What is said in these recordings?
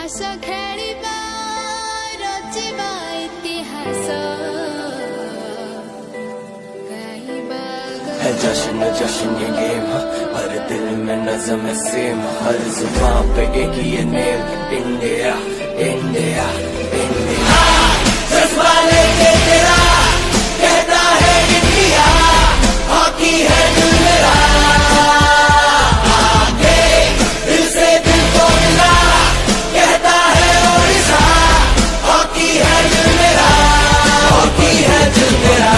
हस खेलिबा रचिबा इतिहास है जश्न जश्न ये गेम, हर दिल में नज़म है सेम, हर जुबान पे एक ये नेम, इंडिया इंडिया इंडिया। जज्बा लेके तेरा कहता है इंडिया, हॉकी है दिल मेरा, आगे दिल से दिल को मिला, कहता है ओडिशा, हॉकी है दिल मेरा, हॉकी है दिल मेरा,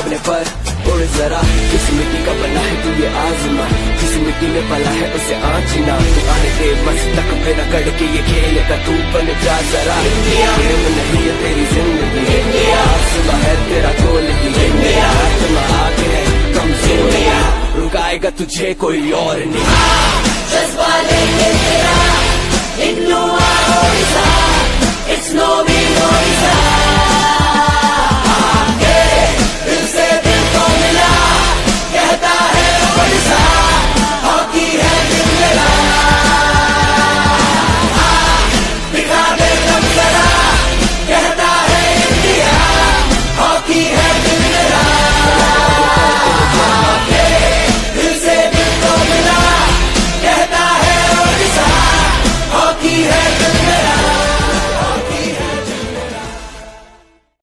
अपने पर उड़ जरा। किस मिट्टी का बना है तू ये आजमा, किस मिट्टी में पला है उसे आँचना, तू आने दे बस तक पे न कड़ के ये खेल का तू बन जा जरा। गेम नहीं है तेरी जिंदगी, आसमां है तेरा गोल ही, आत्मा आगे है कमजोर, रुकाएगा तुझे कोई और नहीं। जज्बा लेके तेरा ignore Odisha, it's no be Odisha.